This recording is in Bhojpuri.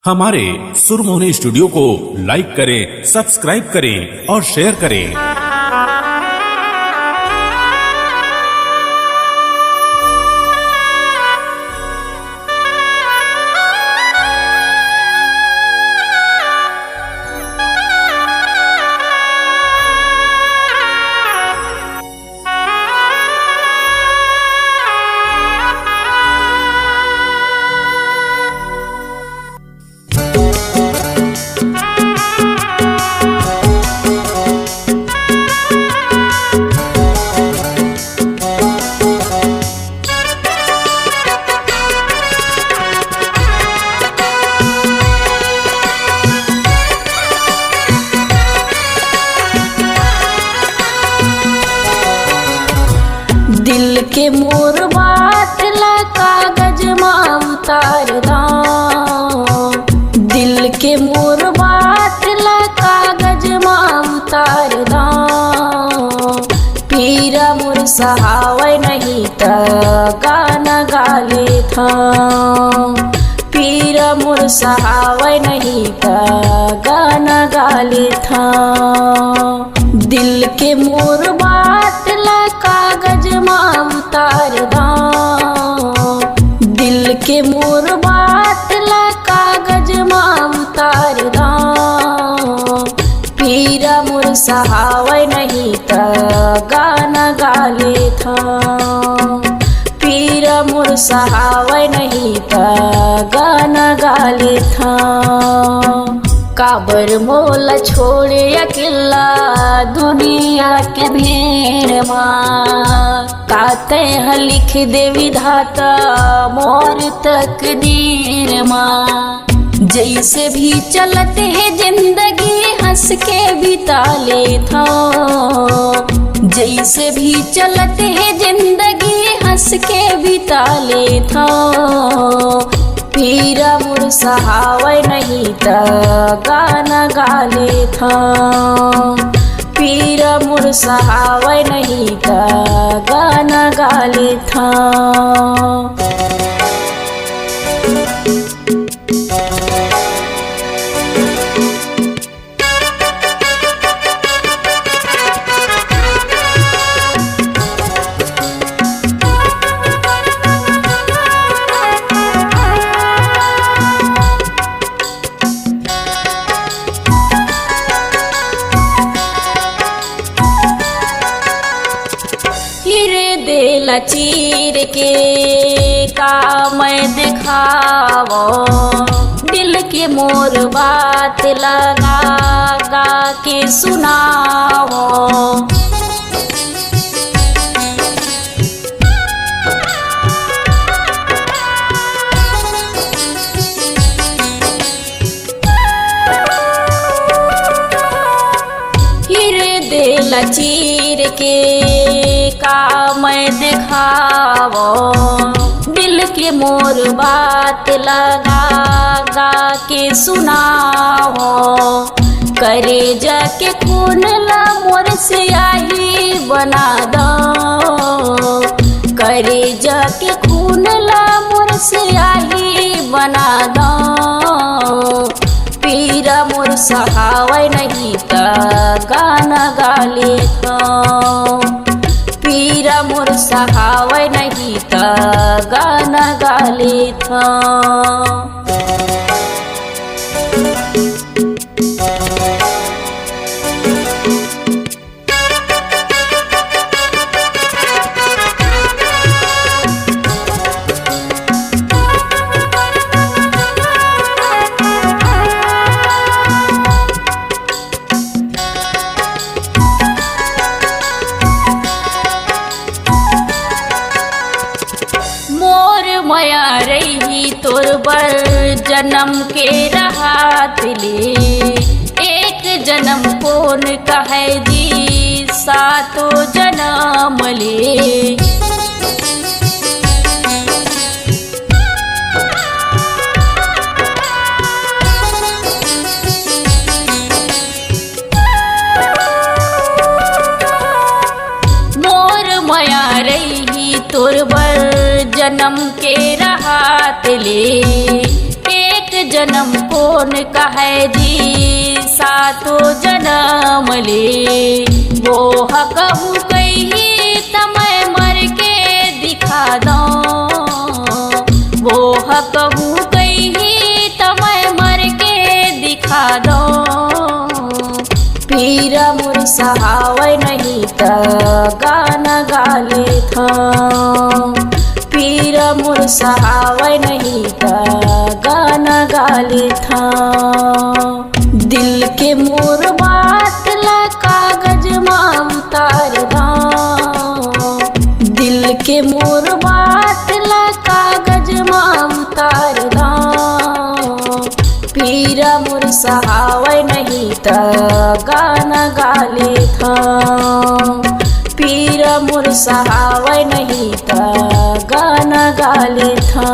हमारे सुरमोहनी स्टूडियो को लाइक करें, सब्सक्राइब करें और शेयर करें। दिल के मोर बात ला कागज माँ उतार दां। दिल के मोर बात ला कागज माँ उतार दां। पीरा मोर सहावै नहीं त गाना गाले था। पीरा मोर सहावै नहीं त गाना गाले था। दिल के मोर बात ला कागज माँ उतार दां। दिल के मोर बात ला कागज माँ उतार दां। पीरा मोर सहावै नहीं त गाना गाले था। पीरा मोर सहावै नहीं त गाना गाले था। काबर मोला छोड़े अकेला दुनिया के भेड़ माँ। काते ह लिख दे विधाता मोर तकदीर माँ। जैसे भी चलते है जिंदगी हंस के बिता ले था। जैसे भी चलते है जिंदगी हंस के बिता ले था। पीरा मोर सहावै नहीं त गाना गाले था। पीरा मोर सहावै नहीं त गाना गाले था। देला चीर के का मैं दिखावो। दिल के मोर बात लगा गा के सुनावो। हीरे देला चीर के का मैं दिखावो। दिल के मोर बात लगा गा के सुनावो। करे जाके खून ला मोर स्याही बना दो। करे जाके खून ला मोर स्याही बना दो। पीरा मोर सहावै नहीं त गाना गाले था। पीरा मोर सहावै नहीं त गाना गाले था। माया रही तोर बर जन्म के राहत ले। एक जन्म कौन कहे जी सातो जन्म ले। मोर माया रही तोर बर जन्म के राहत ले। एक जन्म हमको न कहे जी सातो जन्म ले वो कहूँ कही तमय मर के दिखा दो वो कहूँ कही तमय मर के दिखा दो पीर मोर सहावै नहीं त गाना गाले था पीर मोर सहावै नहीं त गाना गाले था दिल के मोर बात ला कागज में उतार दा दिल के मोर बात ला कागज में उतार दा पीर मोर सहावै नहीं त गाना गाले था पीर मोर सहावै नहीं त गाना गाले था।